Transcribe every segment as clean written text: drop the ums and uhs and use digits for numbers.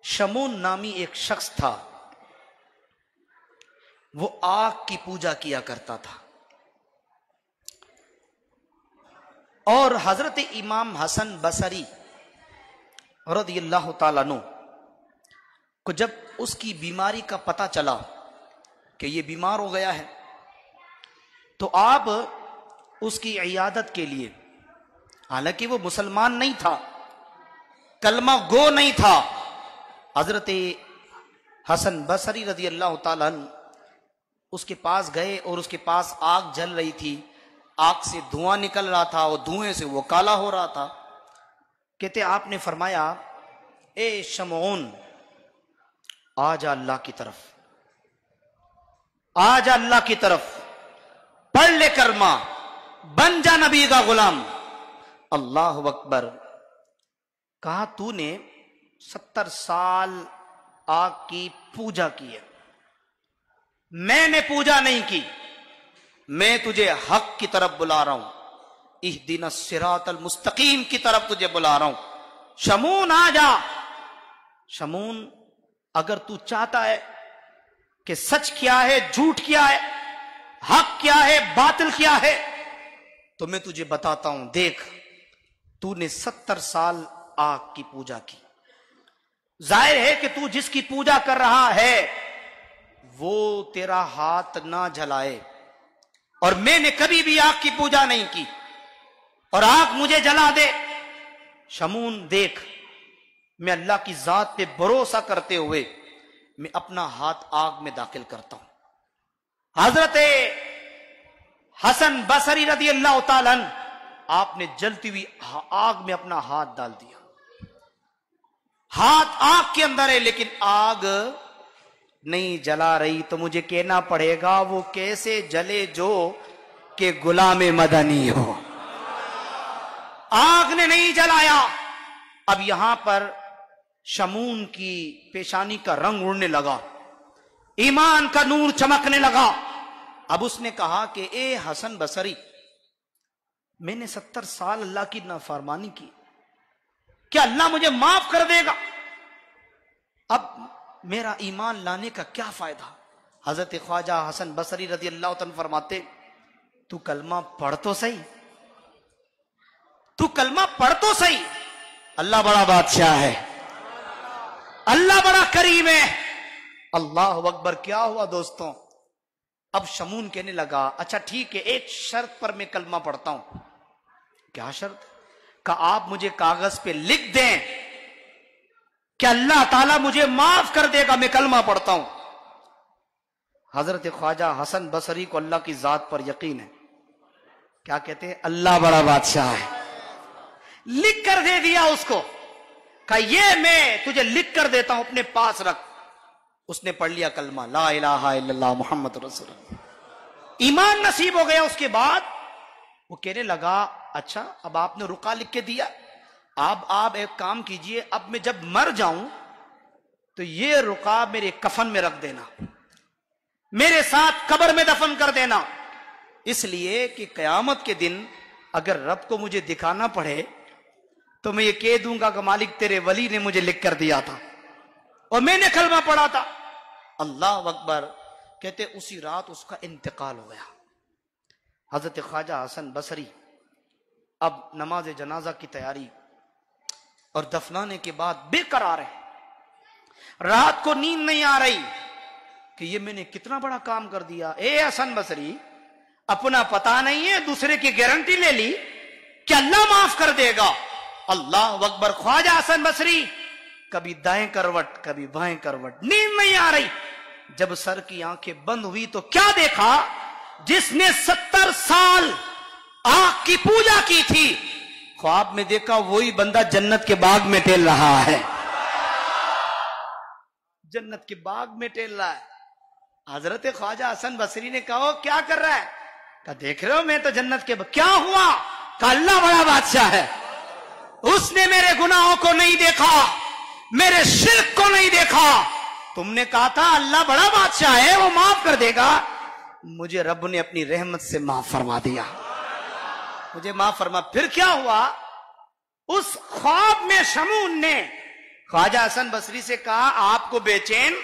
شمون نامی ایک شخص تھا، وہ آگ کی پوجا کیا کرتا تھا، اور حضرت امام حسن بصری رضی اللہ تعالیٰ عنہ کو جب اس کی بیماری کا پتہ چلا کہ یہ بیمار ہو گیا ہے، تو آپ اس کی عیادت کے لیے، حالانکہ وہ مسلمان نہیں تھا، کلمہ گو نہیں تھا، حضرت حسن بصری رضی اللہ تعالیٰ عنہ اس کے پاس گئے، اور اس کے پاس آگ جل رہی تھی، آگ سے دھواں نکل رہا تھا اور دھوئیں سے وہ کالا ہو رہا تھا۔ کہتے آپ نے فرمایا، اے شمعون، آ جا اللہ کی طرف، آ جا اللہ کی طرف، پڑھ لے کلمہ، بن جا نبی کا غلام۔ اللہ اکبر۔ کہا تو نے 70 سال آگ کی پوجا کی ہے، میں نے پوجا نہیں کی، میں تجھے حق کی طرف بلا رہا ہوں، اہدنا الصراط المستقیم کی طرف تجھے بلا رہا ہوں۔ شمون آ جا۔ شمون، اگر تو چاہتا ہے کہ سچ کیا ہے، جھوٹ کیا ہے، حق کیا ہے، باطل کیا ہے، تو میں تجھے بتاتا ہوں۔ دیکھ، تو نے 70 سال آگ کی پوجا کی، ظاہر ہے کہ تو جس کی پوجا کر رہا ہے وہ تیرا ہاتھ نہ جلائے، اور میں نے کبھی بھی آگ کی پوجا نہیں کی، اور آگ مجھے جلا دے۔ شمون دیکھ، میں اللہ کی ذات پہ بھروسہ کرتے ہوئے میں اپنا ہاتھ آگ میں داخل کرتا ہوں۔ حضرت حسن بصری رضی اللہ تعالیٰ عنہ، آپ نے جلتی ہوئی آگ میں اپنا ہاتھ ڈال دیا۔ ہاتھ آگ کے اندر ہے لیکن آگ نہیں جلا رہی، تو مجھے کہنا پڑے گا وہ کیسے جلے جو کہ غلام مدنی ہو۔ آگ نے نہیں جلایا۔ اب یہاں پر شمون کی پیشانی کا رنگ اڑنے لگا، ایمان کا نور چمکنے لگا۔ اب اس نے کہا کہ اے حسن بصری، میں نے 70 سال اللہ کی نافرمانی کی، کیا اللہ مجھے معاف کر دے گا؟ اب میرا ایمان لانے کا کیا فائدہ؟ حضرت خواجہ حسن بصری رضی اللہ عنہ فرماتے، تو کلمہ پڑھ تو صحیح، تو کلمہ پڑھ تو صحیح، اللہ بڑا بادشاہ ہے، اللہ بڑا کریم ہے۔ اللہ اکبر۔ کیا ہوا دوستوں؟ اب شمون کہنے لگا، اچھا ٹھیک ہے، ایک شرط پر میں کلمہ پڑھتا ہوں۔ کیا شرط؟ کہ آپ مجھے کاغذ پہ لکھ دیں کہ اللہ تعالیٰ مجھے معاف کر دے گا، میں کلمہ پڑھتا ہوں۔ حضرت خواجہ حسن بصری کو اللہ کی ذات پر یقین ہے، کیا کہتے ہیں؟ اللہ بڑا بادشاہ ہے۔ لکھ کر دے دیا اس کو، کہ یہ میں تجھے لکھ کر دیتا ہوں، اپنے پاس رکھ۔ اس نے پڑھ لیا کلمہ، لا الہ الا اللہ محمد رسول اللہ، ایمان نصیب ہو گیا۔ اس کے بعد وہ کہنے لگا، اچھا اب آپ نے رقعہ لکھ کے دیا، اب آپ ایک کام کیجئے، اب میں جب مر جاؤں تو یہ رقعہ میرے کفن میں رکھ دینا، میرے ساتھ قبر میں دفن کر دینا، اس لیے کہ قیامت کے دن اگر رب کو مجھے دکھانا پڑے تو میں یہ کہہ دوں گا کہ مالک تیرے ولی نے مجھے لکھ کر دیا تھا اور میں نے کلمہ پڑھا تھا۔ اللہ اکبر۔ کہتے اسی رات اس کا انتقال ہو گیا۔ حضرت خواجہ حسن بصری اب نماز جنازہ کی تیاری اور دفنانے کے بعد بے قرار ہے، رات کو نیند نہیں آ رہی کہ یہ میں نے کتنا بڑا کام کر دیا۔ اے حسن بصری، اپنا پتا نہیں ہے، دوسرے کی گارنٹی لے لی کہ اللہ معاف کر دے گا۔ اللہ اکبر۔ خواجہ حسن بصری کبھی دائیں کروٹ کبھی بائیں کروٹ، نیند نہیں آ رہی۔ جب سر کی آنکھیں بند ہوئی تو کیا دیکھا؟ جس نے 70 سال آگ کی پوجا کی تھی، خواب میں دیکھا وہی بندہ جنت کے باغ میں ٹہل رہا ہے، جنت کے باغ میں ٹہل رہا ہے۔ حضرت خواجہ حسن بصری نے کہا، کیا کر رہا ہے؟ کہا دیکھ رہے ہو میں تو جنت کے باغ۔ کیا ہوا؟ کہا اللہ بڑا بادشاہ ہے، اس نے میرے گناہوں کو نہیں دیکھا، میرے شرک کو نہیں دیکھا۔ تم نے کہا تھا اللہ بڑا بادشاہ ہے، وہ معاف کر دے گا، مجھے رب نے اپنی رحمت سے معاف فرما دیا، مجھے معاف فرما۔ پھر کیا ہوا؟ اس خواب میں شمون نے خواجہ حسن بصری سے کہا آپ کو بے چین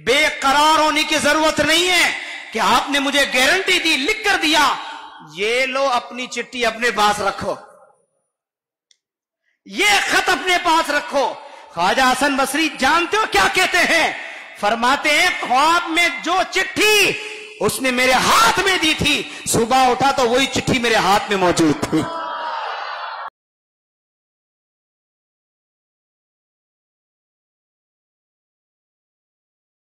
بے قرار ہونے کی ضرورت نہیں ہے کہ آپ نے مجھے گارنٹی دی، لکھ کر دیا، یہ لو اپنی چٹھی اپنے پاس رکھو، یہ خط اپنے پاس رکھو۔ خواجہ حسن بصری جانتے ہو کیا کہتے ہیں؟ فرماتے ہیں خواب میں جو چٹھی اس نے میرے ہاتھ میں دی تھی، صبح اٹھا تو وہی چٹھی میرے ہاتھ میں موجود تھی۔